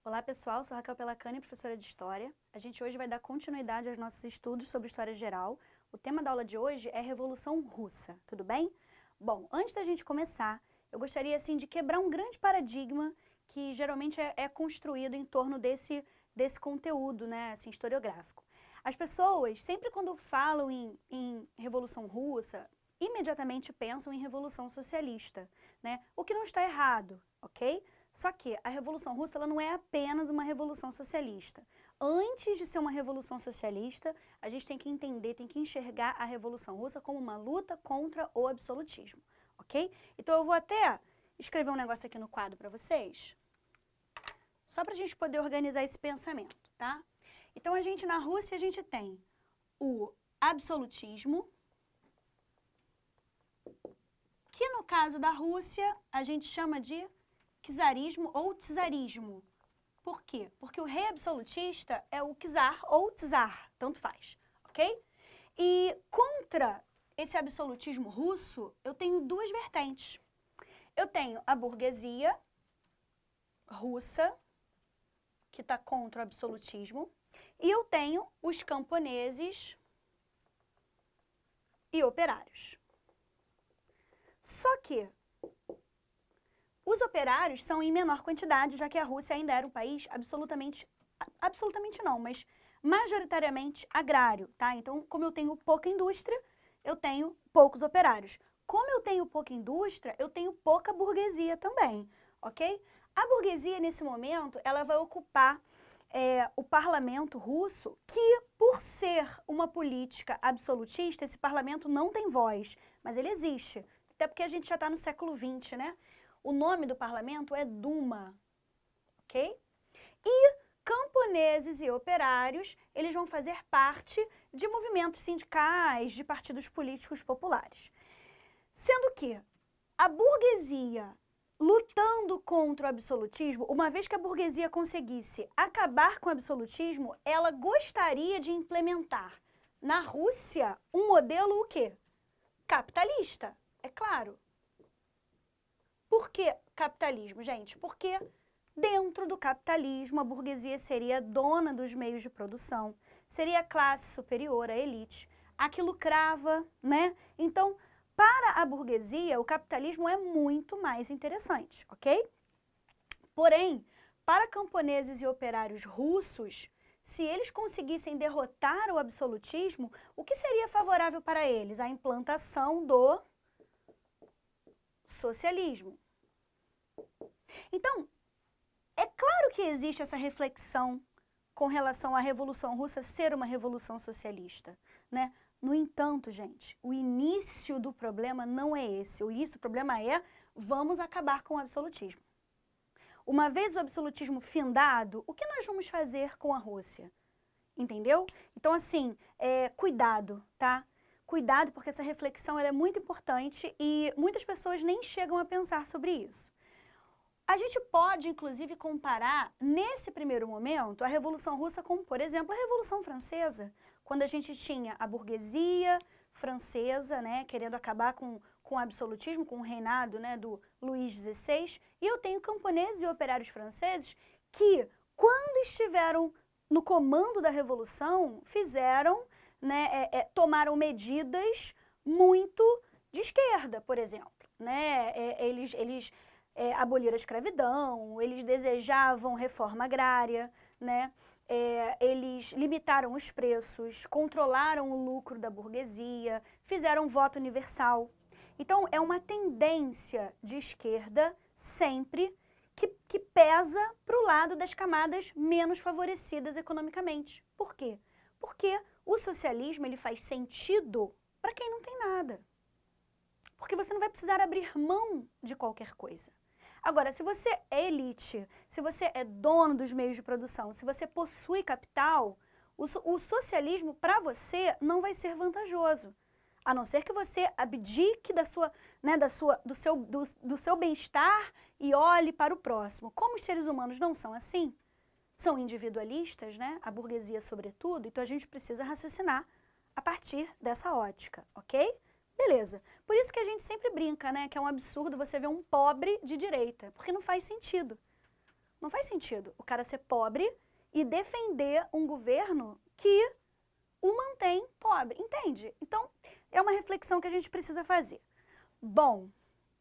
Olá pessoal, sou Raquel Pelacani, professora de História. A gente hoje vai dar continuidade aos nossos estudos sobre História Geral. O tema da aula de hoje é Revolução Russa, tudo bem? Bom, antes da gente começar, eu gostaria assim, de quebrar um grande paradigma que geralmente é construído em torno desse conteúdo, né, assim, historiográfico. As pessoas, sempre quando falam em Revolução Russa, imediatamente pensam em Revolução Socialista, né? O que não está errado, ok? Só que a Revolução Russa ela não é apenas uma revolução socialista. Antes de ser uma revolução socialista, a gente tem que entender, tem que enxergar a Revolução Russa como uma luta contra o absolutismo, ok? Então eu vou até escrever um negócio aqui no quadro para vocês, só para a gente poder organizar esse pensamento, tá? Então na Rússia a gente tem o absolutismo, que no caso da Rússia a gente chama de czarismo ou czarismo. Por quê? Porque o rei absolutista é o czar ou czar, tanto faz, ok? E contra esse absolutismo russo, eu tenho duas vertentes. Eu tenho a burguesia russa, que está contra o absolutismo, e eu tenho os camponeses e operários. Só que os operários são em menor quantidade, já que a Rússia ainda era um país absolutamente não, mas majoritariamente agrário, tá? Então, como eu tenho pouca indústria, eu tenho poucos operários. Como eu tenho pouca indústria, eu tenho pouca burguesia também, ok? A burguesia, nesse momento, ela vai ocupar o parlamento russo, que, por ser uma política absolutista, esse parlamento não tem voz, mas ele existe. Até porque a gente já está no século XX, né? O nome do parlamento é Duma, ok? E camponeses e operários, eles vão fazer parte de movimentos sindicais, de partidos políticos populares. Sendo que a burguesia, lutando contra o absolutismo, uma vez que a burguesia conseguisse acabar com o absolutismo, ela gostaria de implementar na Rússia um modelo o quê? Capitalista, é claro. Por que capitalismo, gente? Porque dentro do capitalismo a burguesia seria dona dos meios de produção, seria a classe superior, a elite, a que lucrava, né? Então, para a burguesia, o capitalismo é muito mais interessante, ok? Porém, para camponeses e operários russos, se eles conseguissem derrotar o absolutismo, o que seria favorável para eles? A implantação do socialismo. Então, é claro que existe essa reflexão com relação à Revolução Russa ser uma revolução socialista, né? No entanto, gente, o início do problema não é esse. O início do problema é vamos acabar com o absolutismo. Uma vez o absolutismo findado, o que nós vamos fazer com a Rússia? Entendeu? Então, assim, cuidado, tá? Cuidado, porque essa reflexão ela é muito importante e muitas pessoas nem chegam a pensar sobre isso. A gente pode, inclusive, comparar, nesse primeiro momento, a Revolução Russa com, por exemplo, a Revolução Francesa, quando a gente tinha a burguesia francesa, né, querendo acabar com o absolutismo, com o reinado, né, do Luís XVI, e eu tenho camponeses e operários franceses que, quando estiveram no comando da Revolução, fizeram, né, tomaram medidas muito de esquerda, por exemplo, né, eles aboliram a escravidão, eles desejavam reforma agrária, né? Eles limitaram os preços, controlaram o lucro da burguesia, fizeram voto universal. Então, é uma tendência de esquerda sempre que pesa para o lado das camadas menos favorecidas economicamente. Por quê? Porque o socialismo ele faz sentido para quem não tem nada. Porque você não vai precisar abrir mão de qualquer coisa. Agora, se você é elite, se você é dono dos meios de produção, se você possui capital, o socialismo para você não vai ser vantajoso. A não ser que você abdique do seu bem-estar e olhe para o próximo. Como os seres humanos não são assim, são individualistas, né? A burguesia sobretudo, então a gente precisa raciocinar a partir dessa ótica, ok? Beleza. Por isso que a gente sempre brinca, né, que é um absurdo você ver um pobre de direita, porque não faz sentido. Não faz sentido o cara ser pobre e defender um governo que o mantém pobre, entende? Então, é uma reflexão que a gente precisa fazer. Bom,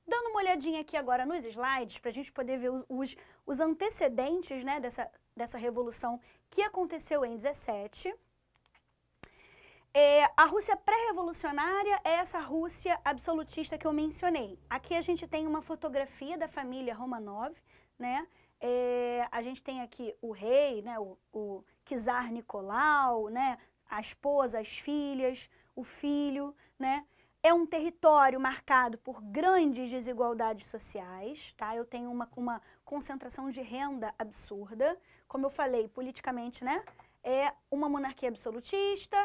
dando uma olhadinha aqui agora nos slides, para a gente poder ver os antecedentes, né, dessa revolução que aconteceu em 17. A Rússia pré-revolucionária é essa Rússia absolutista que eu mencionei. Aqui a gente tem uma fotografia da família Romanov, né? A gente tem aqui o rei, né, o czar Nicolau, né, a esposa, as filhas, o filho, né? É um território marcado por grandes desigualdades sociais, tá? Eu tenho uma concentração de renda absurda. Como eu falei, politicamente, né? É uma monarquia absolutista.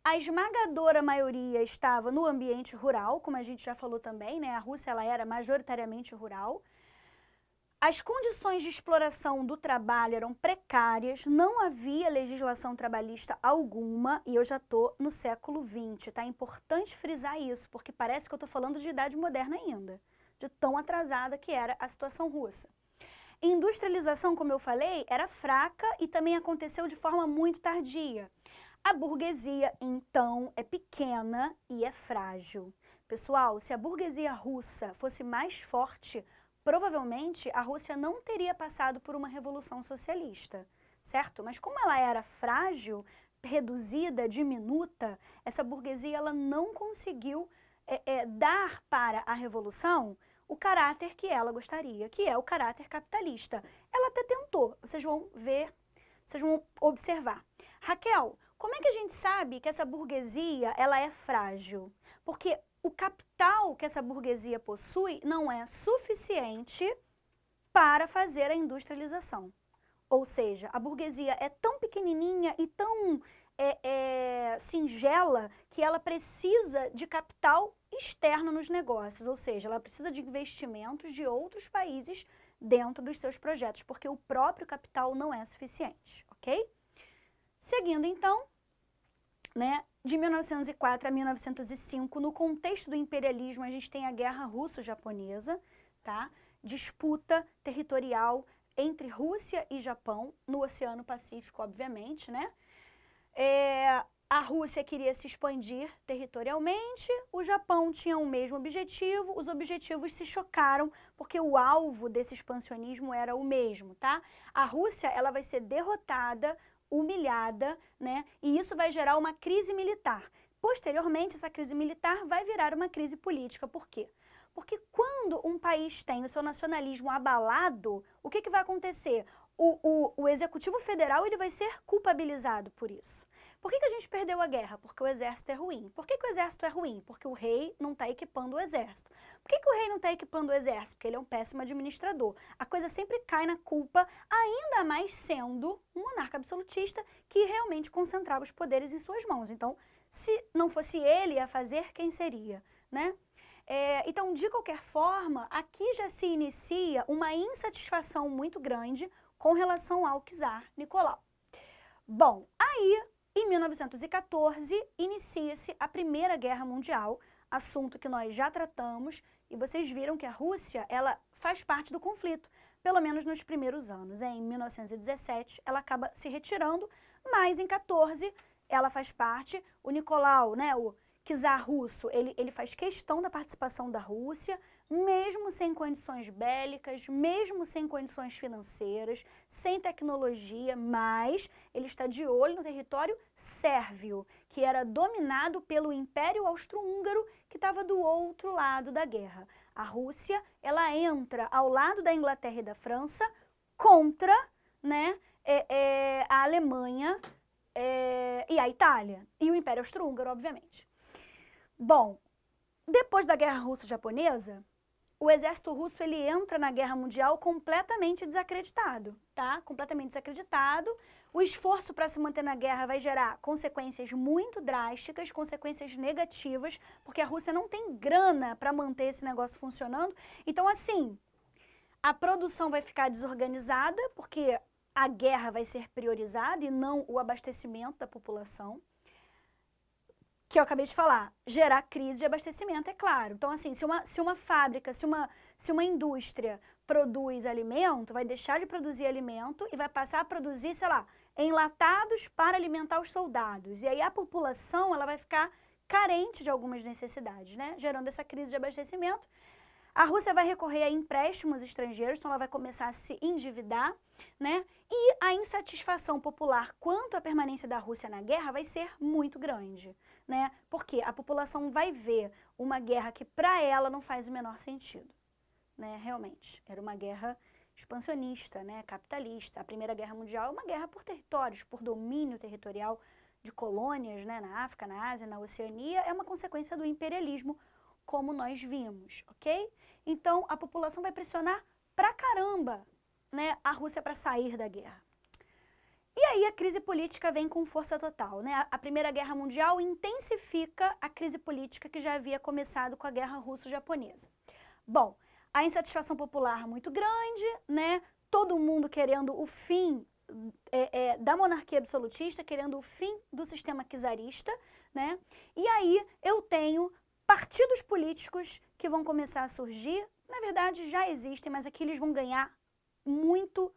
A esmagadora maioria estava no ambiente rural, como a gente já falou também, né? A Rússia ela era majoritariamente rural. As condições de exploração do trabalho eram precárias, não havia legislação trabalhista alguma, e eu já estou no século XX, tá? É importante frisar isso, porque parece que eu estou falando de idade moderna ainda, de tão atrasada que era a situação russa. Industrialização, como eu falei, era fraca e também aconteceu de forma muito tardia. A burguesia, então, é pequena e é frágil. Pessoal, se a burguesia russa fosse mais forte, provavelmente a Rússia não teria passado por uma revolução socialista, certo? Mas como ela era frágil, reduzida, diminuta, essa burguesia ela não conseguiu dar para a revolução o caráter que ela gostaria, que é o caráter capitalista. Ela até tentou, vocês vão ver, vocês vão observar. Raquel, como é que a gente sabe que essa burguesia ela é frágil? Porque o capital que essa burguesia possui não é suficiente para fazer a industrialização. Ou seja, a burguesia é tão pequenininha e tão singela que ela precisa de capital externo nos negócios, ou seja, ela precisa de investimentos de outros países dentro dos seus projetos, porque o próprio capital não é suficiente, ok? Seguindo então, né, de 1904 a 1905, no contexto do imperialismo, a gente tem a Guerra Russo-Japonesa, tá? Disputa territorial entre Rússia e Japão, no Oceano Pacífico, obviamente, né? A Rússia queria se expandir territorialmente, o Japão tinha o mesmo objetivo, os objetivos se chocaram porque o alvo desse expansionismo era o mesmo, tá? A Rússia, ela vai ser derrotada, humilhada, né? E isso vai gerar uma crise militar. Posteriormente, essa crise militar vai virar uma crise política. Por quê? Porque quando um país tem o seu nacionalismo abalado, o que vai acontecer? O Executivo Federal ele vai ser culpabilizado por isso. Por que a gente perdeu a guerra? Porque o exército é ruim. Por que o exército é ruim? Porque o rei não está equipando o exército. Por que o rei não está equipando o exército? Porque ele é um péssimo administrador. A coisa sempre cai na culpa, ainda mais sendo um monarca absolutista que realmente concentrava os poderes em suas mãos. Então, se não fosse ele a fazer, quem seria, né? Então, de qualquer forma, aqui já se inicia uma insatisfação muito grande com relação ao czar Nicolau. Bom, aí, em 1914, inicia-se a Primeira Guerra Mundial, assunto que nós já tratamos, e vocês viram que a Rússia, ela faz parte do conflito, pelo menos nos primeiros anos. Em 1917, ela acaba se retirando, mas em 14, ela faz parte, o Nicolau, né, o czar russo, ele faz questão da participação da Rússia, mesmo sem condições bélicas, mesmo sem condições financeiras, sem tecnologia, mas ele está de olho no território sérvio, que era dominado pelo Império Austro-Húngaro, que estava do outro lado da guerra. A Rússia, ela entra ao lado da Inglaterra e da França contra, né, a Alemanha e a Itália, e o Império Austro-Húngaro, obviamente. Bom, depois da Guerra Russo-Japonesa, o exército russo ele entra na Guerra Mundial completamente desacreditado, tá? Completamente desacreditado. O esforço para se manter na guerra vai gerar consequências muito drásticas, consequências negativas, porque a Rússia não tem grana para manter esse negócio funcionando. Então, assim, a produção vai ficar desorganizada, porque a guerra vai ser priorizada e não o abastecimento da população. que eu acabei de falar, gerar crise de abastecimento, é claro. Então, assim, se uma fábrica, se uma indústria produz alimento, vai deixar de produzir alimento e vai passar a produzir, sei lá, enlatados para alimentar os soldados. E aí a população, ela vai ficar carente de algumas necessidades, né? Gerando essa crise de abastecimento. A Rússia vai recorrer a empréstimos estrangeiros, então ela vai começar a se endividar, né? E a insatisfação popular quanto à permanência da Rússia na guerra vai ser muito grande, né? Porque a população vai ver uma guerra que para ela não faz o menor sentido, né? Realmente, era uma guerra expansionista, né? Capitalista. A Primeira Guerra Mundial é uma guerra por territórios, por domínio territorial de colônias, né? Na África, na Ásia, na Oceania, é uma consequência do imperialismo, como nós vimos, ok? Então, a população vai pressionar pra caramba, né, a Rússia para sair da guerra. E aí a crise política vem com força total, né? A Primeira Guerra Mundial intensifica a crise política que já havia começado com a Guerra Russo-Japonesa. Bom, a insatisfação popular muito grande, né? Todo mundo querendo o fim da monarquia absolutista, querendo o fim do sistema czarista, né? E aí eu tenho partidos políticos que vão começar a surgir, na verdade já existem, mas aqui eles vão ganhar muito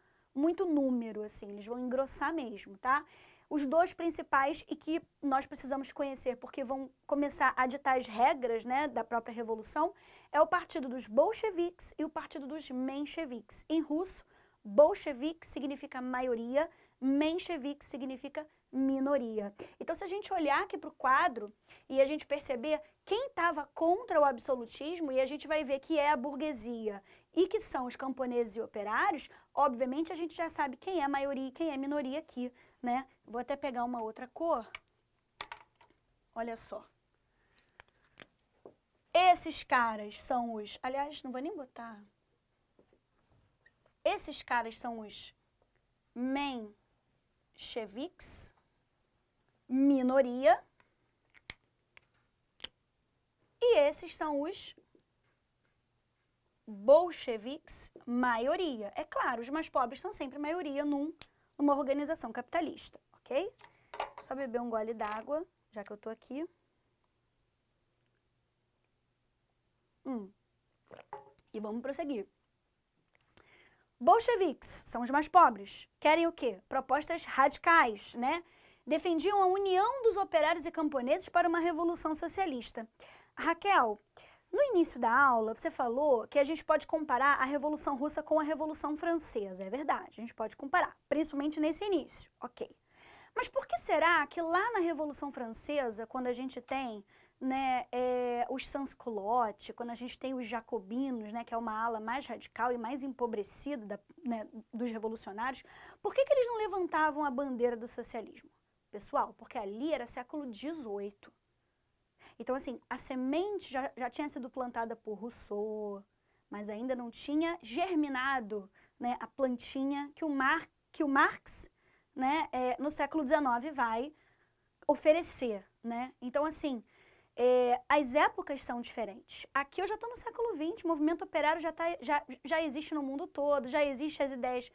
número, assim, eles vão engrossar mesmo, tá? Os dois principais e que nós precisamos conhecer, porque vão começar a ditar as regras, né, da própria revolução, é o partido dos bolcheviques e o partido dos mencheviques. Em russo, bolchevique significa maioria, menchevique significa minoria. Então, se a gente olhar aqui para o quadro e a gente perceber quem estava contra o absolutismo, e a gente vai ver que é a burguesia e que são os camponeses e operários, obviamente a gente já sabe quem é a maioria e quem é a minoria aqui, né? Vou até pegar uma outra cor. Olha só. Esses caras são os... Aliás, não vou nem botar. Esses caras são os mencheviques, minoria, e esses são os bolcheviques, maioria. É claro, os mais pobres são sempre maioria numa organização capitalista, ok? Só beber um gole d'água, já que eu tô aqui. E vamos prosseguir. Bolcheviques são os mais pobres. Querem o quê? Propostas radicais, né? Defendiam a união dos operários e camponeses para uma revolução socialista. Raquel, no início da aula, você falou que a gente pode comparar a Revolução Russa com a Revolução Francesa. É verdade, a gente pode comparar, principalmente nesse início, ok. Mas por que será que lá na Revolução Francesa, quando a gente tem, né, os sans-culottes, quando a gente tem os jacobinos, né, que é uma ala mais radical e mais empobrecida né, dos revolucionários, por que eles não levantavam a bandeira do socialismo? Pessoal, porque ali era século XVIII. Então, assim, a semente já tinha sido plantada por Rousseau, mas ainda não tinha germinado, né, a plantinha que o Marx, né, no século XIX vai oferecer, né? Então, assim, as épocas são diferentes. Aqui eu já estou no século XX, o movimento operário já existe no mundo todo, já existem as ideias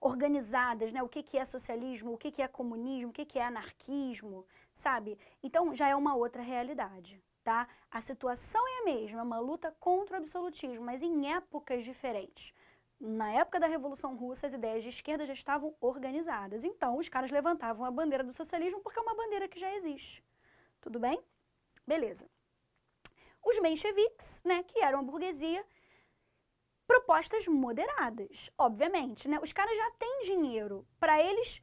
organizadas, né? O que é socialismo, o que é comunismo, o que é anarquismo, sabe? Então, já é uma outra realidade, tá? A situação é a mesma, é uma luta contra o absolutismo, mas em épocas diferentes. Na época da Revolução Russa, as ideias de esquerda já estavam organizadas. Então, os caras levantavam a bandeira do socialismo porque é uma bandeira que já existe. Tudo bem? Beleza. Os mencheviques, né, que eram a burguesia, propostas moderadas, obviamente, né? Os caras já têm dinheiro. Para eles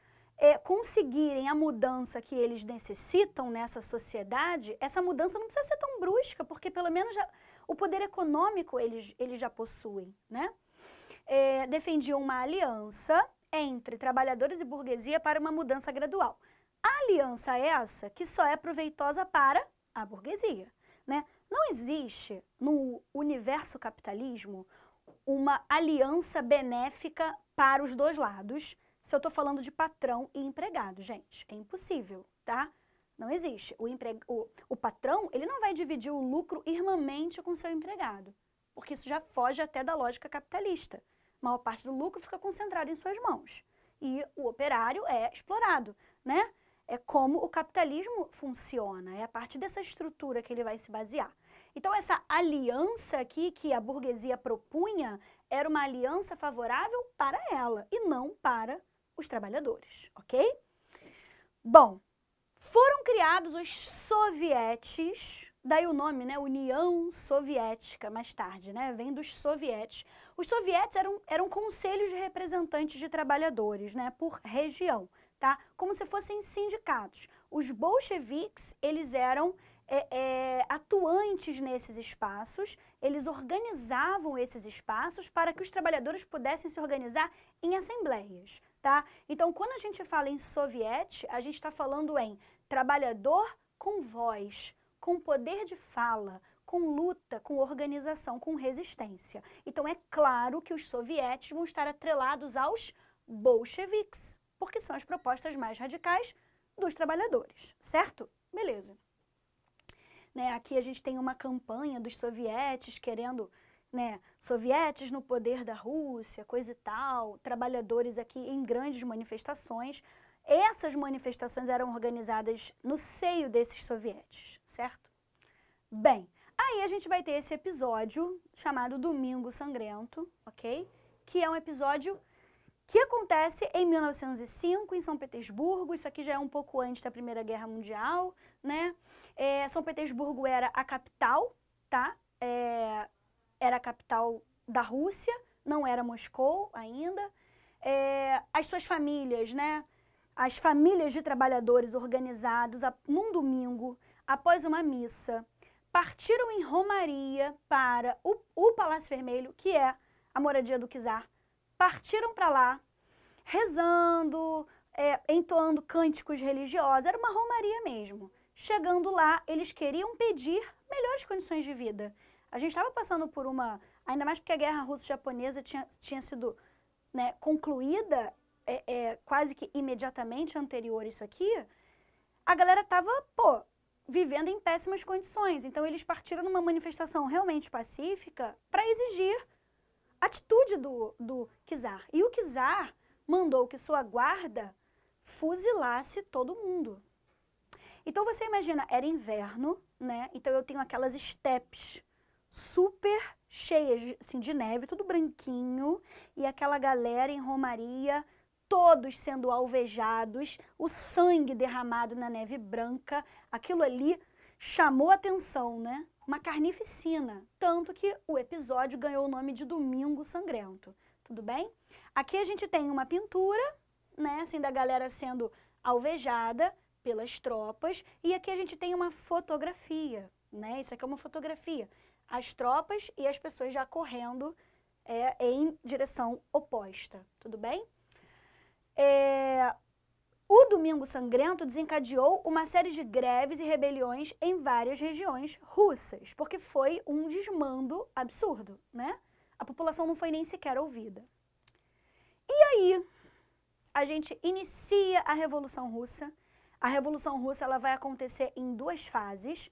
conseguirem a mudança que eles necessitam nessa sociedade, essa mudança não precisa ser tão brusca, porque pelo menos o poder econômico eles já possuem, né? Defendiam uma aliança entre trabalhadores e burguesia para uma mudança gradual. A aliança essa que só é proveitosa para a burguesia, né? Não existe no universo capitalismo uma aliança benéfica para os dois lados, se eu estou falando de patrão e empregado, gente. É impossível, tá? Não existe. O patrão, ele não vai dividir o lucro irmãmente com o seu empregado, porque isso já foge até da lógica capitalista. A maior parte do lucro fica concentrada em suas mãos. E o operário é explorado, né? É como o capitalismo funciona, é a partir dessa estrutura que ele vai se basear. Então, essa aliança aqui que a burguesia propunha era uma aliança favorável para ela e não para os trabalhadores, ok? Bom, foram criados os sovietes, daí o nome, né, União Soviética, mais tarde, né, vem dos sovietes. Os sovietes eram conselhos de representantes de trabalhadores, né, por região, tá? Como se fossem sindicatos. Os bolcheviques, eles eram atuantes nesses espaços, eles organizavam esses espaços para que os trabalhadores pudessem se organizar em assembleias, tá? Então, quando a gente fala em soviete, a gente está falando em trabalhador com voz, com poder de fala, com luta, com organização, com resistência. Então, é claro que os sovietes vão estar atrelados aos bolcheviques, porque são as propostas mais radicais dos trabalhadores, certo? Beleza. Né, aqui a gente tem uma campanha dos sovietes querendo, né, sovietes no poder da Rússia, coisa e tal, trabalhadores aqui em grandes manifestações. Essas manifestações eram organizadas no seio desses sovietes, certo? Bem, aí a gente vai ter esse episódio chamado Domingo Sangrento, ok? Que é um episódio que acontece em 1905, em São Petersburgo. Isso aqui já é um pouco antes da Primeira Guerra Mundial, né? São Petersburgo era a capital, tá? Era a capital da Rússia, não era Moscou ainda. As suas famílias, né? As famílias de trabalhadores organizados num domingo, após uma missa, partiram em romaria para o Palácio Vermelho, que é a moradia do czar. Partiram para lá, rezando, entoando cânticos religiosos, era uma romaria mesmo. Chegando lá, eles queriam pedir melhores condições de vida. A gente estava passando por ainda mais porque a guerra russo-japonesa tinha sido, né, concluída quase que imediatamente anterior a isso aqui, a galera estava, vivendo em péssimas condições. Então, eles partiram numa manifestação realmente pacífica para exigir atitude do czar. E o czar mandou que sua guarda fuzilasse todo mundo. Então, você imagina, era inverno, né? Então, eu tenho aquelas estepes super cheias assim, de neve, tudo branquinho, e aquela galera em romaria, todos sendo alvejados, o sangue derramado na neve branca, aquilo ali chamou atenção, né? Uma carnificina, tanto que o episódio ganhou o nome de Domingo Sangrento, tudo bem? Aqui a gente tem uma pintura, né, assim, da galera sendo alvejada pelas tropas, e aqui a gente tem uma fotografia, né, isso aqui é uma fotografia, as tropas e as pessoas já correndo em direção oposta, tudo bem? O Domingo Sangrento desencadeou uma série de greves e rebeliões em várias regiões russas, porque foi um desmando absurdo, né? A população não foi nem sequer ouvida. E aí, a gente inicia a Revolução Russa. A Revolução Russa ela vai acontecer em duas fases.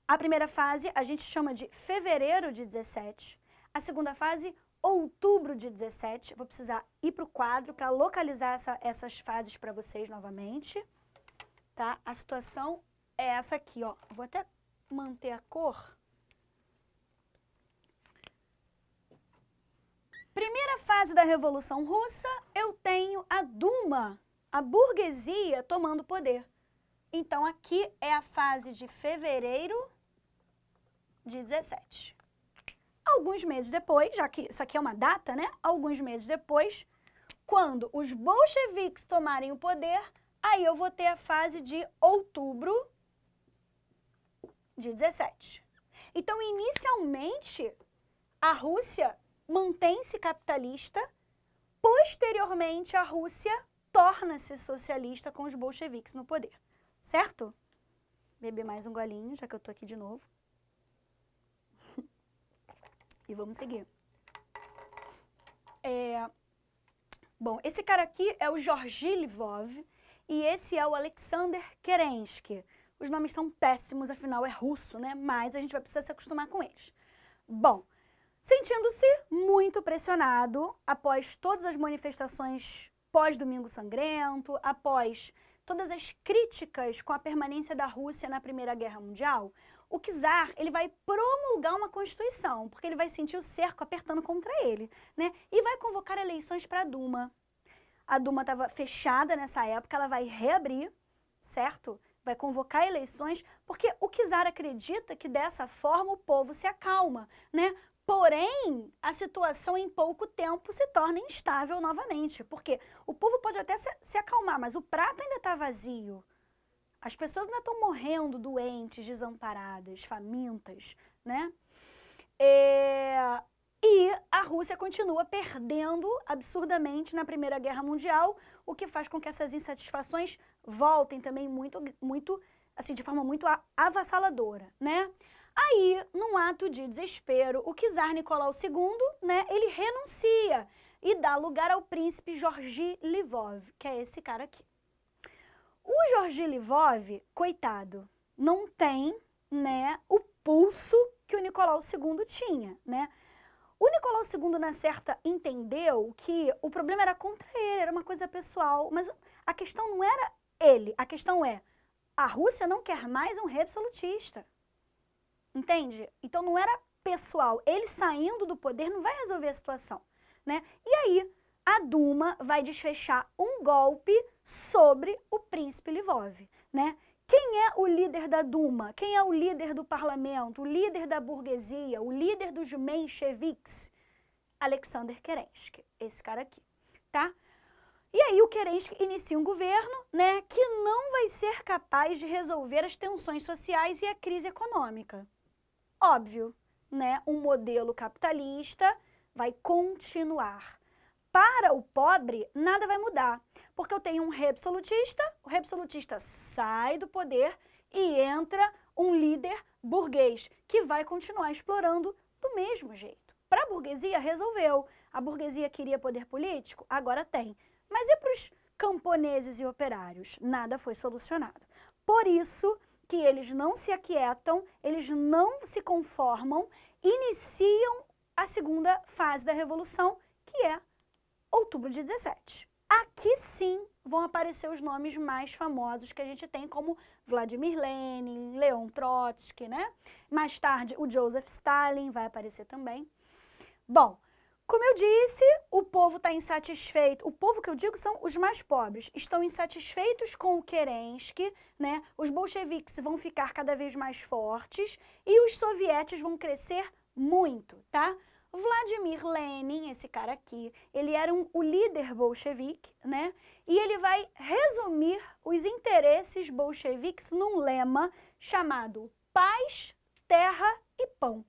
A primeira fase a gente chama de fevereiro de 17. A segunda fase, outubro de 17, vou precisar ir para o quadro para localizar essas fases para vocês novamente, tá? A situação é essa aqui, ó. Vou até manter a cor. Primeira fase da Revolução Russa, eu tenho a Duma, a burguesia tomando poder. Então, aqui é a fase de fevereiro de 17. Alguns meses depois, já que isso aqui é uma data, né? Alguns meses depois, quando os bolcheviques tomarem o poder, aí eu vou ter a fase de outubro de 17. Então, inicialmente, a Rússia mantém-se capitalista, posteriormente a Rússia torna-se socialista com os bolcheviques no poder, certo? Beber mais um golinho, já que eu tô aqui de novo. E vamos seguir. Bom, esse cara aqui é o Georgy Lvov e esse é o Alexander Kerensky. Os nomes são péssimos, afinal é russo, né? Mas a gente vai precisar se acostumar com eles. Bom, sentindo-se muito pressionado após todas as manifestações pós-Domingo Sangrento, após todas as críticas com a permanência da Rússia na Primeira Guerra Mundial, o czar, ele vai promulgar uma constituição, porque ele vai sentir o cerco apertando contra ele, né? E vai convocar eleições para a Duma. A Duma estava fechada nessa época, ela vai reabrir, certo? Vai convocar eleições, porque o czar acredita que dessa forma o povo se acalma, né? Porém, a situação em pouco tempo se torna instável novamente, porque o povo pode até se acalmar, mas o prato ainda está vazio. As pessoas ainda estão morrendo doentes, desamparadas, famintas, né? E a Rússia continua perdendo absurdamente na Primeira Guerra Mundial, o que faz com que essas insatisfações voltem também assim, de forma muito avassaladora, né? Aí, num ato de desespero, o czar Nicolau II, né, ele renuncia e dá lugar ao príncipe Georgi Lvov, que é esse cara aqui. O Georgi Lvov, coitado, não tem, né, o pulso que o Nicolau II tinha, né? O Nicolau II, na certa, entendeu que o problema era contra ele, era uma coisa pessoal, mas a questão não era ele, a questão é, a Rússia não quer mais um rei absolutista, entende? Então não era pessoal, ele saindo do poder não vai resolver a situação, né? E aí, a Duma vai desfechar um golpe sobre o príncipe Lvov, né? Quem é o líder da Duma? Quem é o líder do parlamento? O líder da burguesia? O líder dos mencheviques? Alexander Kerensky, esse cara aqui, tá? E aí o Kerensky inicia um governo, né, que não vai ser capaz de resolver as tensões sociais e a crise econômica. Óbvio, né? Um modelo capitalista vai continuar. Para o pobre, nada vai mudar, porque eu tenho um rei absolutista, o rei absolutista sai do poder e entra um líder burguês, que vai continuar explorando do mesmo jeito. Para a burguesia, resolveu. A burguesia queria poder político? Agora tem. Mas e para os camponeses e operários? Nada foi solucionado. Por isso que eles não se aquietam, eles não se conformam, iniciam a segunda fase da Revolução, que é outubro de 17. Aqui sim vão aparecer os nomes mais famosos que a gente tem, como Vladimir Lenin, Leon Trotsky, né? Mais tarde o Joseph Stalin vai aparecer também. Bom, como eu disse, o povo está insatisfeito. O povo que eu digo são os mais pobres. Estão insatisfeitos com o Kerensky, né? Os bolcheviques vão ficar cada vez mais fortes e os sovietes vão crescer muito, tá? Vladimir Lenin, esse cara aqui, ele era o líder bolchevique, né? E ele vai resumir os interesses bolcheviques num lema chamado paz, terra e pão.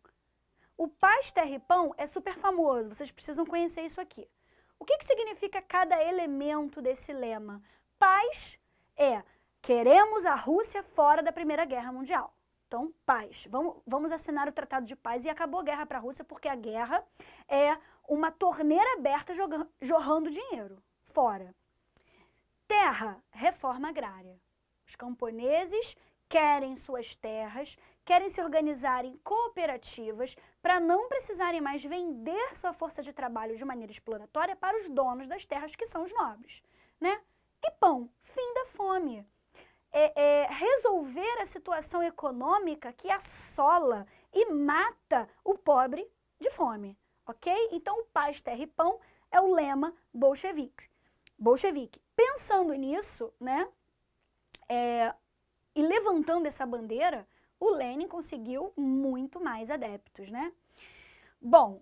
O paz, terra e pão é super famoso, vocês precisam conhecer isso aqui. O que significa cada elemento desse lema? Paz é, queremos a Rússia fora da Primeira Guerra Mundial. Então, paz. Vamos assinar o Tratado de Paz e acabou a guerra para a Rússia, porque a guerra é uma torneira aberta jorrando dinheiro fora. Terra, reforma agrária. Os camponeses querem suas terras, querem se organizar em cooperativas para não precisarem mais vender sua força de trabalho de maneira exploratória para os donos das terras, que são os nobres, né? E pão, fim da fome. Resolver a situação econômica que assola e mata o pobre de fome, ok? Então, o paz, terra e pão é o lema bolchevique. Pensando nisso, né, e levantando essa bandeira, o Lenin conseguiu muito mais adeptos, né? Bom,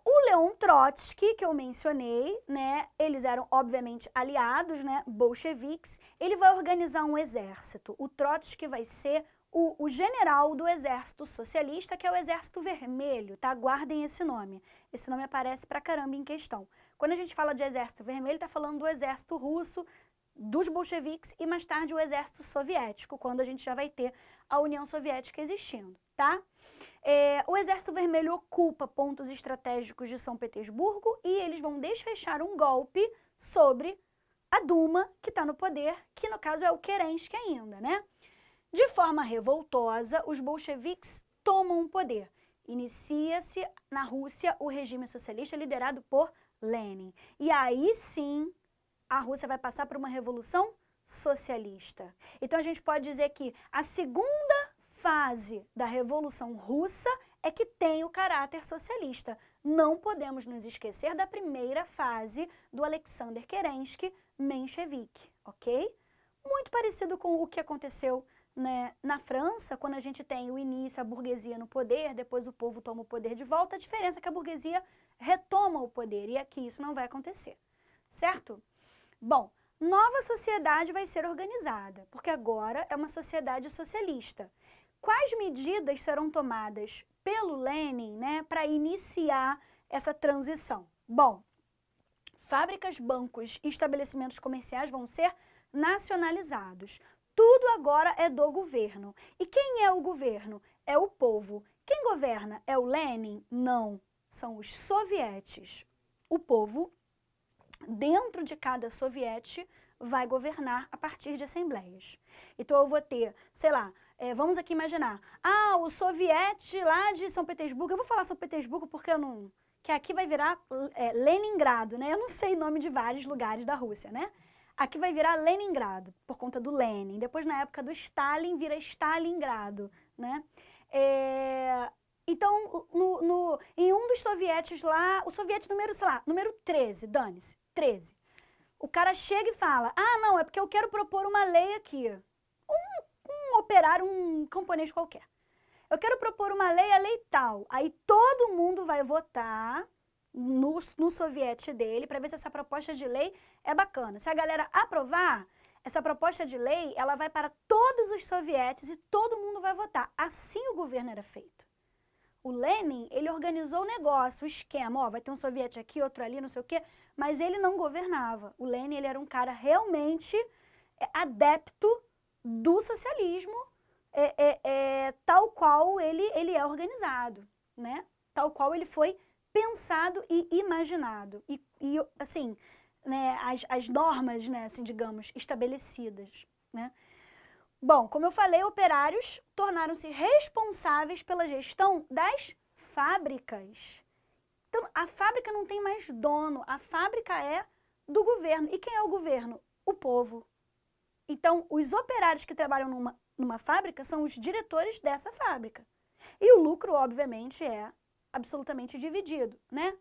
o Leon Trotsky, que eu mencionei, né, eles eram obviamente aliados, né, bolcheviques, ele vai organizar um exército. O Trotsky vai ser o general do exército socialista, que é o Exército Vermelho, tá? Guardem esse nome. Esse nome aparece pra caramba em questão. Quando a gente fala de Exército Vermelho, tá falando do exército russo, dos bolcheviques e mais tarde o exército soviético, quando a gente já vai ter a União Soviética existindo, tá? O Exército Vermelho ocupa pontos estratégicos de São Petersburgo e eles vão desfechar um golpe sobre a Duma, que está no poder, que no caso é o Kerensky ainda, né? De forma revoltosa, os bolcheviques tomam o poder. Inicia-se na Rússia o regime socialista liderado por Lenin. E aí sim, a Rússia vai passar por uma revolução socialista. Então a gente pode dizer que a segunda fase da Revolução Russa é que tem o caráter socialista. Não podemos nos esquecer da primeira fase do Alexander Kerensky menchevique, ok? Muito parecido com o que aconteceu, né, na França, quando a gente tem o início, a burguesia no poder, depois o povo toma o poder de volta, a diferença é que a burguesia retoma o poder, e aqui isso não vai acontecer, certo? Bom, nova sociedade vai ser organizada, porque agora é uma sociedade socialista. Quais medidas serão tomadas pelo Lenin, né, para iniciar essa transição? Bom, fábricas, bancos e estabelecimentos comerciais vão ser nacionalizados. Tudo agora é do governo. E quem é o governo? É o povo. Quem governa? É o Lenin? Não, são os sovietes. O povo, dentro de cada soviete, vai governar a partir de assembleias. Então eu vou ter, sei lá, vamos aqui imaginar, o soviete lá de São Petersburgo, eu vou falar São Petersburgo porque eu não... que aqui vai virar Leningrado, né? Eu não sei o nome de vários lugares da Rússia, né? Aqui vai virar Leningrado, por conta do Lenin. Depois, na época do Stalin, vira Stalingrado, né? Então, em um dos sovietes lá, o soviete número, sei lá, número 13, dane-se, 13. O cara chega e fala, não, é porque eu quero propor uma lei aqui. Um operário, um camponês qualquer. Eu quero propor uma lei, a lei tal. Aí todo mundo vai votar no soviete dele para ver se essa proposta de lei é bacana. Se a galera aprovar, essa proposta de lei, ela vai para todos os sovietes e todo mundo vai votar. Assim o governo era feito. O Lenin, ele organizou o negócio, o esquema, vai ter um soviete aqui, outro ali, não sei o quê, mas ele não governava. O Lenin, ele era um cara realmente adepto do socialismo, tal qual ele é organizado, né? Tal qual ele foi pensado e imaginado. E assim, né, as normas, né, assim, digamos, estabelecidas, né? Bom, como eu falei, operários tornaram-se responsáveis pela gestão das fábricas. Então, a fábrica não tem mais dono, a fábrica é do governo. E quem é o governo? O povo. Então, os operários que trabalham numa fábrica são os diretores dessa fábrica. E o lucro, obviamente, é absolutamente dividido, né?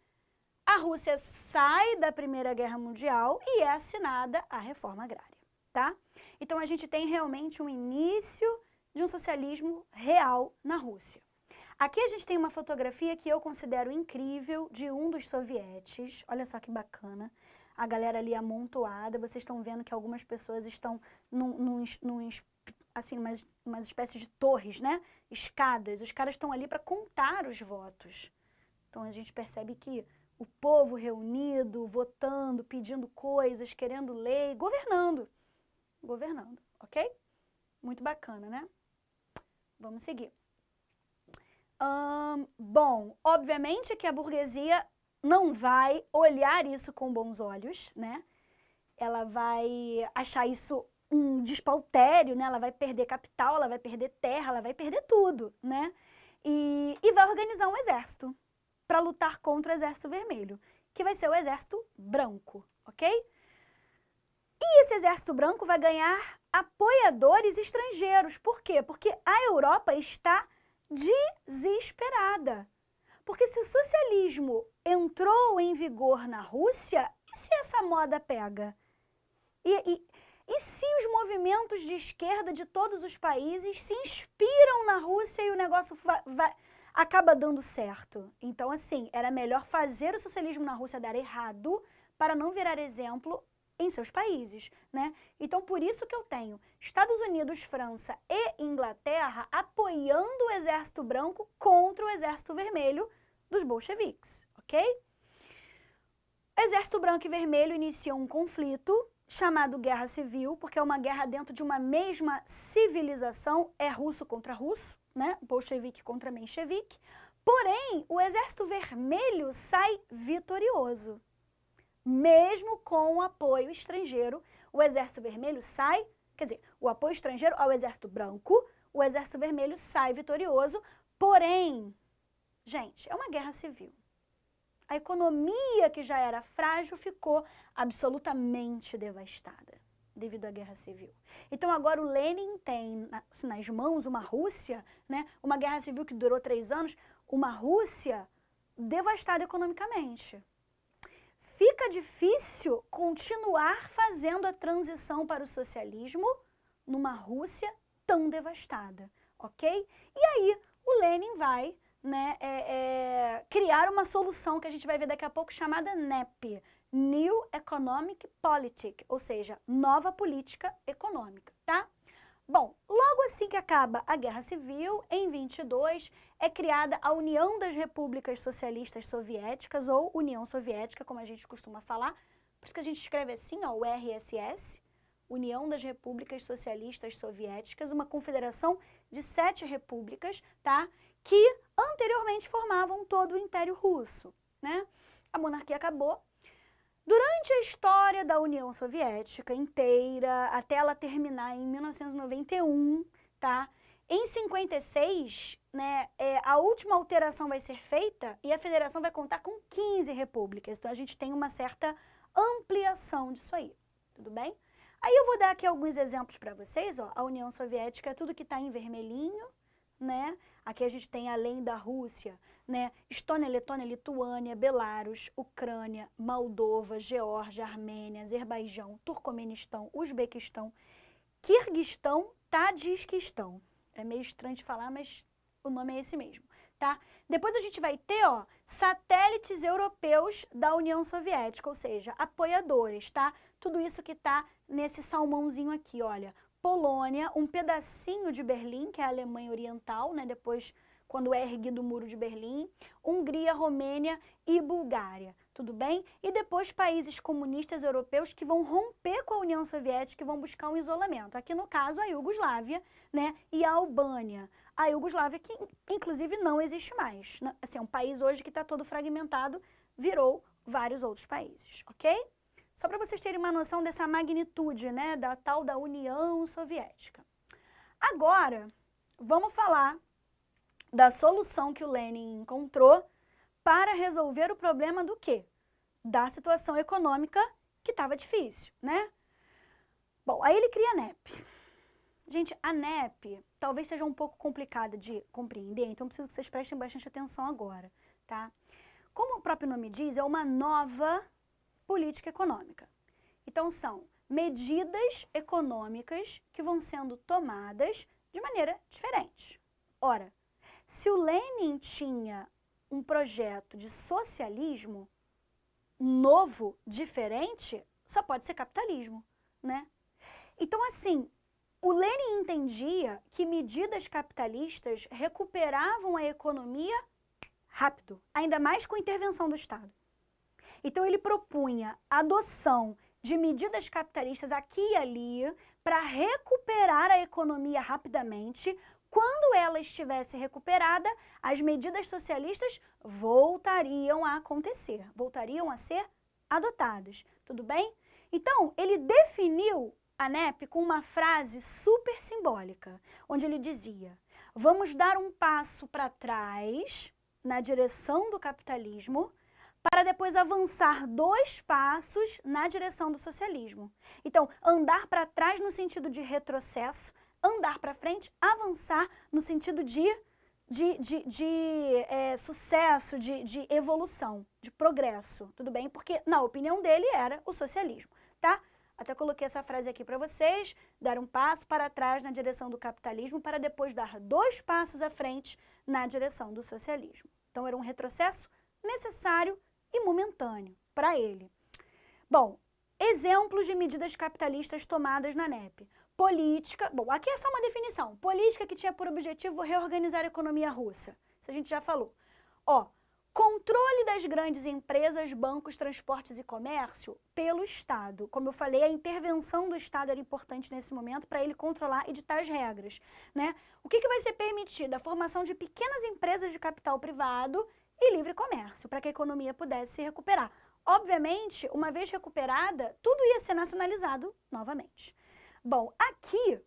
A Rússia sai da Primeira Guerra Mundial e é assinada a Reforma Agrária, tá? Então, a gente tem realmente um início de um socialismo real na Rússia. Aqui a gente tem uma fotografia que eu considero incrível de um dos sovietes. Olha só que bacana. A galera ali amontoada. Vocês estão vendo que algumas pessoas estão assim, umas espécies de torres, né? Escadas. Os caras estão ali para contar os votos. Então, a gente percebe que o povo reunido, votando, pedindo coisas, querendo lei, governando, ok? Muito bacana, né? Vamos seguir. Bom, obviamente que a burguesia não vai olhar isso com bons olhos, né? Ela vai achar isso um despautério, né? Ela vai perder capital, ela vai perder terra, ela vai perder tudo, né? E vai organizar um exército para lutar contra o Exército Vermelho, que vai ser o Exército Branco, ok? E esse Exército Branco vai ganhar apoiadores estrangeiros. Por quê? Porque a Europa está desesperada. Porque se o socialismo entrou em vigor na Rússia, e se essa moda pega? E se os movimentos de esquerda de todos os países se inspiram na Rússia e o negócio acaba dando certo? Então, assim, era melhor fazer o socialismo na Rússia dar errado para não virar exemplo em seus países, né? Então, por isso que eu tenho Estados Unidos, França e Inglaterra apoiando o Exército Branco contra o Exército Vermelho dos bolcheviques, ok? Exército Branco e Vermelho iniciam um conflito chamado Guerra Civil, porque é uma guerra dentro de uma mesma civilização, é russo contra russo, né? Bolchevique contra menchevique. Porém, o Exército Vermelho sai vitorioso. Mesmo com o apoio estrangeiro, o Exército Vermelho sai, quer dizer, o apoio estrangeiro ao Exército Branco, o Exército Vermelho sai vitorioso, porém, gente, é uma guerra civil. A economia que já era frágil ficou absolutamente devastada, devido à Guerra Civil. Então agora o Lenin tem nas mãos uma Rússia, né, uma guerra civil que durou 3 anos, uma Rússia devastada economicamente. Fica difícil continuar fazendo a transição para o socialismo numa Rússia tão devastada, ok? E aí o Lenin vai, né, criar uma solução que a gente vai ver daqui a pouco chamada NEP, New Economic Politic, ou seja, nova política econômica, tá? Bom, logo assim que acaba a Guerra Civil, em 22, é criada a União das Repúblicas Socialistas Soviéticas, ou União Soviética, como a gente costuma falar, por isso que a gente escreve assim, ó, o RSS, União das Repúblicas Socialistas Soviéticas, uma confederação de 7 repúblicas, tá? Que anteriormente formavam todo o Império Russo, né? A monarquia acabou. Durante a história da União Soviética inteira, até ela terminar em 1991, tá? Em 56, né, a última alteração vai ser feita e a federação vai contar com 15 repúblicas. Então a gente tem uma certa ampliação disso aí, tudo bem? Aí eu vou dar aqui alguns exemplos para vocês, ó. A União Soviética, tudo que está em vermelhinho, né? Aqui a gente tem, além da Rússia, né, Estônia, Letônia, Lituânia, Belarus, Ucrânia, Moldova, Geórgia, Armênia, Azerbaijão, Turcomenistão, Uzbequistão, Quirguistão, Tadjikistão. É meio estranho de falar, mas o nome é esse mesmo, tá? Depois a gente vai ter, ó, satélites europeus da União Soviética, ou seja, apoiadores, tá? Tudo isso que tá nesse salmãozinho aqui, olha. Polônia, um pedacinho de Berlim, que é a Alemanha Oriental, né, depois quando é erguido o Muro de Berlim, Hungria, Romênia e Bulgária, tudo bem? E depois países comunistas europeus que vão romper com a União Soviética e vão buscar um isolamento. Aqui no caso a Iugoslávia, né, e a Albânia. A Iugoslávia que inclusive não existe mais, né? Assim, é um país hoje que está todo fragmentado, virou vários outros países, ok? Só para vocês terem uma noção dessa magnitude, né, da tal da União Soviética. Agora, vamos falar da solução que o Lenin encontrou para resolver o problema do quê? Da situação econômica que estava difícil, né? Bom, aí ele cria a NEP. Gente, a NEP talvez seja um pouco complicada de compreender, então preciso que vocês prestem bastante atenção agora, tá? Como o próprio nome diz, é uma nova política econômica. Então, são medidas econômicas que vão sendo tomadas de maneira diferente. Ora, se o Lenin tinha um projeto de socialismo novo, diferente, só pode ser capitalismo, né? Então, assim, o Lenin entendia que medidas capitalistas recuperavam a economia rápido, ainda mais com a intervenção do Estado. Então, ele propunha a adoção de medidas capitalistas aqui e ali para recuperar a economia rapidamente. Quando ela estivesse recuperada, as medidas socialistas voltariam a acontecer, voltariam a ser adotadas. Tudo bem? Então, ele definiu a NEP com uma frase super simbólica, onde ele dizia: vamos dar um passo para trás na direção do capitalismo, para depois avançar 2 passos na direção do socialismo. Então, andar para trás no sentido de retrocesso, andar para frente, avançar no sentido de sucesso, de evolução, de progresso, tudo bem? Porque, na opinião dele, era o socialismo, tá? Até coloquei essa frase aqui para vocês: dar um passo para trás na direção do capitalismo para depois dar 2 passos à frente na direção do socialismo. Então, era um retrocesso necessário e momentâneo para ele. Bom, exemplos de medidas capitalistas tomadas na NEP. Política, bom, aqui é só uma definição. Política que tinha por objetivo reorganizar a economia russa. Isso a gente já falou. Ó, controle das grandes empresas, bancos, transportes e comércio pelo Estado. Como eu falei, a intervenção do Estado era importante nesse momento para ele controlar e ditar as regras, né? O que vai ser permitido? A formação de pequenas empresas de capital privado e livre comércio, para que a economia pudesse se recuperar. Obviamente, uma vez recuperada, tudo ia ser nacionalizado novamente. Bom, aqui,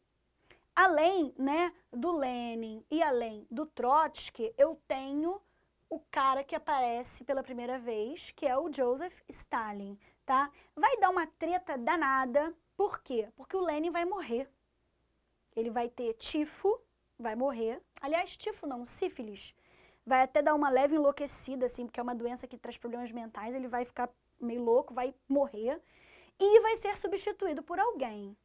além, né, do Lenin e além do Trotsky, eu tenho o cara que aparece pela primeira vez, que é o Joseph Stalin, tá? Vai dar uma treta danada. Por quê? Porque o Lenin vai morrer. Ele vai ter tifo, vai morrer. Aliás, tifo não, sífilis. Vai até dar uma leve enlouquecida, assim, porque é uma doença que traz problemas mentais. Ele vai ficar meio louco, vai morrer. E vai ser substituído por alguém.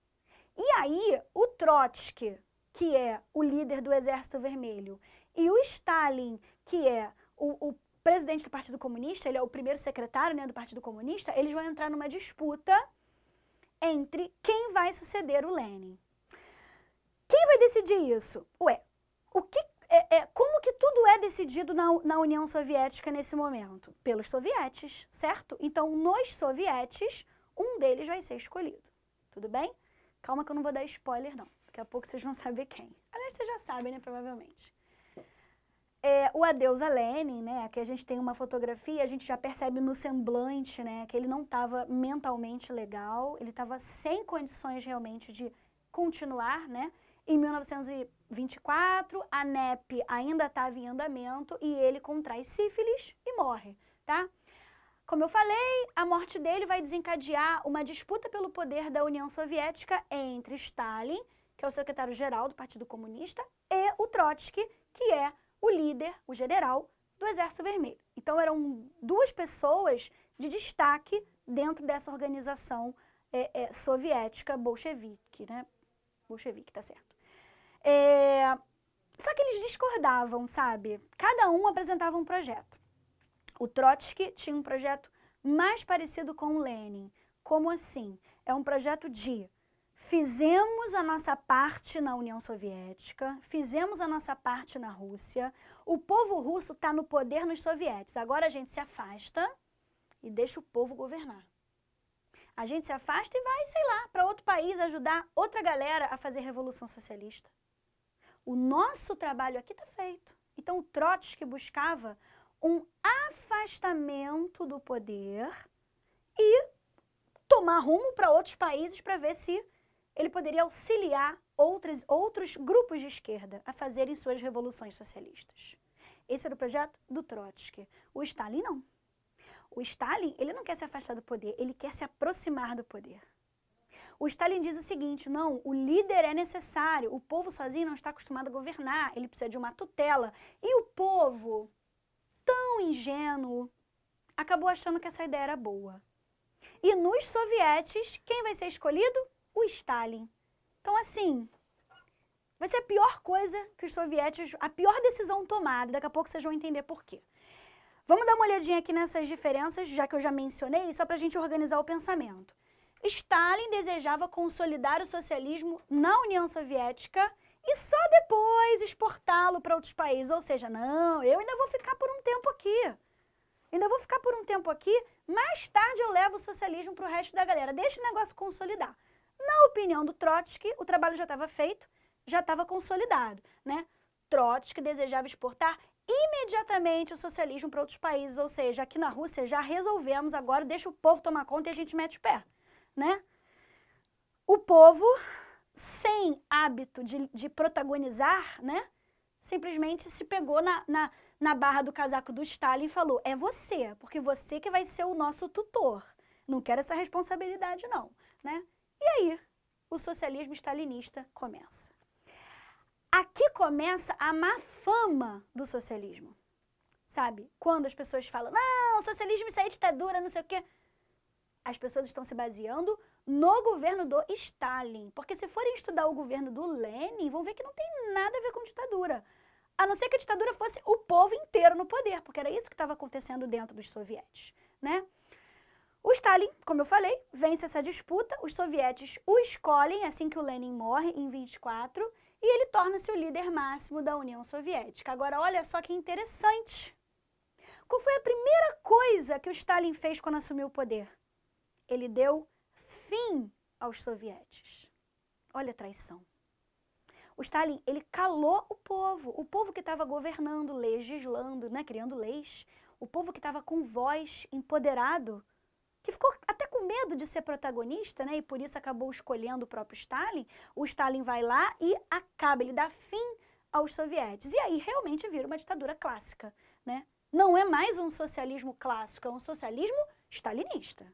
E aí, o Trotsky, que é o líder do Exército Vermelho, e o Stalin, que é o presidente do Partido Comunista, ele é o primeiro secretário, né, do Partido Comunista, eles vão entrar numa disputa entre quem vai suceder o Lenin. Quem vai decidir isso? Ué, como que tudo é decidido na União Soviética nesse momento? Pelos sovietes, certo? Então, nos sovietes, um deles vai ser escolhido. Tudo bem? Calma que eu não vou dar spoiler, não. Daqui a pouco vocês vão saber quem. Aliás, vocês já sabem, né, provavelmente. O Adeus a Lenin, né, aqui a gente tem uma fotografia, a gente já percebe no semblante, né, que ele não estava mentalmente legal, ele estava sem condições realmente de continuar, né. Em 1924, a NEP ainda estava em andamento e ele contrai sífilis e morre, tá? Como eu falei, a morte dele vai desencadear uma disputa pelo poder da União Soviética entre Stalin, que é o secretário-geral do Partido Comunista, e o Trotsky, que é o líder, o general do Exército Vermelho. Então eram duas pessoas de destaque dentro dessa organização soviética bolchevique, né? Bolchevique, tá certo. Só que eles discordavam, sabe? Cada um apresentava um projeto. O Trotsky tinha um projeto mais parecido com o Lenin. Como assim? É um projeto de fizemos a nossa parte na União Soviética, fizemos a nossa parte na Rússia, o povo russo está no poder nos sovietes, agora a gente se afasta e deixa o povo governar. A gente se afasta e vai, sei lá, para outro país ajudar outra galera a fazer revolução socialista. O nosso trabalho aqui está feito. Então o Trotsky buscava um afastamento do poder e tomar rumo para outros países para ver se ele poderia auxiliar outros grupos de esquerda a fazerem suas revoluções socialistas. Esse era o projeto do Trotsky. O Stalin não. O Stalin, ele não quer se afastar do poder, ele quer se aproximar do poder. O Stalin diz o seguinte, não, o líder é necessário, o povo sozinho não está acostumado a governar, ele precisa de uma tutela. E o povo, tão ingênuo, acabou achando que essa ideia era boa. E nos sovietes, quem vai ser escolhido? O Stalin. Então, assim, vai ser a pior coisa que os sovietes, a pior decisão tomada, daqui a pouco vocês vão entender por quê. Vamos dar uma olhadinha aqui nessas diferenças, já que eu já mencionei, só para a gente organizar o pensamento. Stalin desejava consolidar o socialismo na União Soviética e só depois exportá-lo para outros países. Ou seja, não, eu ainda vou ficar por um tempo aqui. Mais tarde eu levo o socialismo para o resto da galera. Deixa o negócio consolidar. Na opinião do Trotsky, o trabalho já estava feito, já estava consolidado, né? Trotsky desejava exportar imediatamente o socialismo para outros países, ou seja, aqui na Rússia já resolvemos, agora deixa o povo tomar conta e a gente mete o pé, né? O povo, sem hábito de protagonizar, né? Simplesmente se pegou na barra do casaco do Stalin e falou, é você, porque você que vai ser o nosso tutor. Não quero essa responsabilidade não, né? E aí, o socialismo stalinista começa. Aqui começa a má fama do socialismo, sabe? Quando as pessoas falam, não, socialismo isso aí é ditadura, não sei o quê. As pessoas estão se baseando no governo do Stalin. Porque se forem estudar o governo do Lenin, vão ver que não tem nada a ver com ditadura. A não ser que a ditadura fosse o povo inteiro no poder, porque era isso que estava acontecendo dentro dos sovietes, né? O Stalin, como eu falei, vence essa disputa, os sovietes o escolhem assim que o Lenin morre, em 24, e ele torna-se o líder máximo da União Soviética. Agora, olha só que interessante. Qual foi a primeira coisa que o Stalin fez quando assumiu o poder? Ele deu fim aos sovietes. Olha a traição. O Stalin, ele calou o povo que estava governando, legislando, né, criando leis, o povo que estava com voz, empoderado, que ficou até com medo de ser protagonista, né, e por isso acabou escolhendo o próprio Stalin. O Stalin vai lá e acaba, ele dá fim aos sovietes. E aí realmente vira uma ditadura clássica, né? Não é mais um socialismo clássico, é um socialismo stalinista.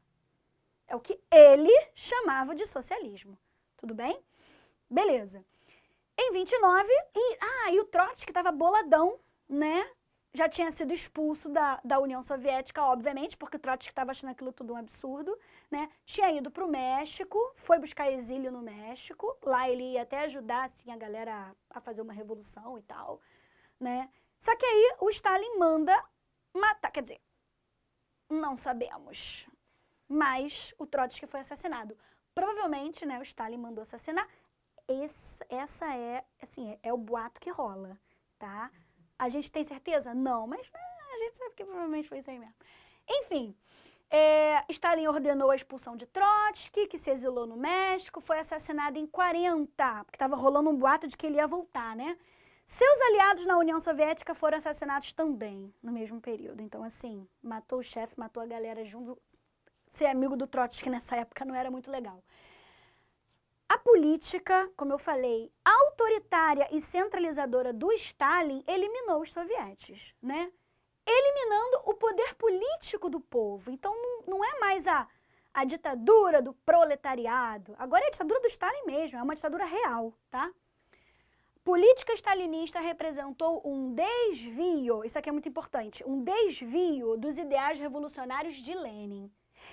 É o que ele chamava de socialismo. Tudo bem? Beleza. Em 29, e o Trotsky estava boladão, né? Já tinha sido expulso da União Soviética, obviamente, porque o Trotsky estava achando aquilo tudo um absurdo, né? Tinha ido para o México, foi buscar exílio no México. Lá ele ia até ajudar, assim, a galera a fazer uma revolução e tal, né? Só que aí o Stalin manda matar, quer dizer, não sabemos, mas o Trotsky foi assassinado. Provavelmente, né, o Stalin mandou assassinar. Essa é, assim, é o boato que rola, tá? A gente tem certeza? Não, mas a gente sabe que provavelmente foi isso aí mesmo. Enfim, Stalin ordenou a expulsão de Trotsky, que se exilou no México, foi assassinado em 40, porque estava rolando um boato de que ele ia voltar, né? Seus aliados na União Soviética foram assassinados também, no mesmo período. Então, assim, matou o chefe, matou a galera junto. Ser amigo do Trotsky nessa época não era muito legal. A política, como eu falei, autoritária e centralizadora do Stalin eliminou os sovietes, né? Eliminando o poder político do povo. Então, não é mais a ditadura do proletariado. Agora é a ditadura do Stalin mesmo, é uma ditadura real, tá? Política stalinista representou um desvio, isso aqui é muito importante, um desvio dos ideais revolucionários de Lenin.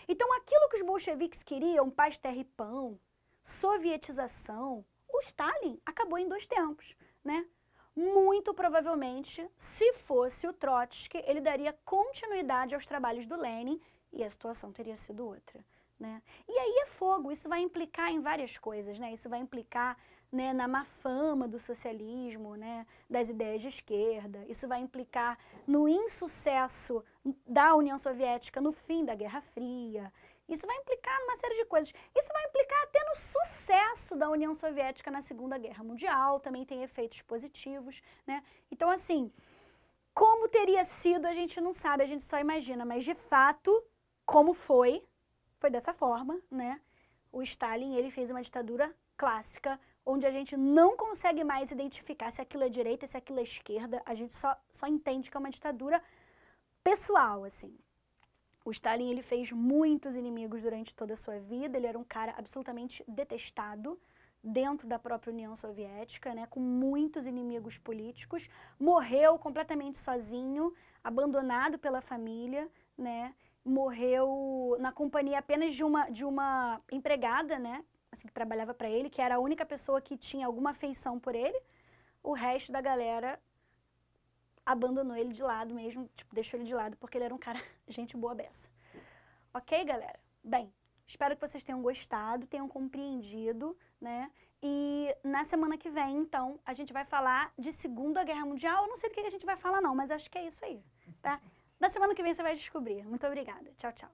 Então, aquilo que os bolcheviques queriam, paz, terra e pão, sovietização, o Stalin acabou em 2 tempos, né? Muito provavelmente, se fosse o Trotsky, ele daria continuidade aos trabalhos do Lenin e a situação teria sido outra, né? E aí é fogo, isso vai implicar em várias coisas, né? Isso vai implicar, né, na má fama do socialismo, né, das ideias de esquerda. Isso vai implicar no insucesso da União Soviética no fim da Guerra Fria. Isso vai implicar numa série de coisas. Isso vai implicar até no sucesso da União Soviética na Segunda Guerra Mundial, também tem efeitos positivos, né? Então, assim, como teria sido, a gente não sabe, a gente só imagina, mas de fato, como foi dessa forma, né? O Stalin, ele fez uma ditadura clássica, onde a gente não consegue mais identificar se aquilo é direita, se aquilo é esquerda, a gente só entende que é uma ditadura pessoal, assim. O Stalin, ele fez muitos inimigos durante toda a sua vida, ele era um cara absolutamente detestado dentro da própria União Soviética, né, com muitos inimigos políticos, morreu completamente sozinho, abandonado pela família, né, morreu na companhia apenas de uma empregada, né, assim, que trabalhava para ele, que era a única pessoa que tinha alguma afeição por ele. O resto da galera abandonou ele de lado mesmo, tipo, deixou ele de lado, porque ele era um cara, gente boa beça. Ok, galera? Bem, espero que vocês tenham gostado, tenham compreendido, né? E na semana que vem, então, a gente vai falar de Segunda Guerra Mundial. Eu não sei do que a gente vai falar não, mas acho que é isso aí, tá? Na semana que vem você vai descobrir. Muito obrigada. Tchau, tchau.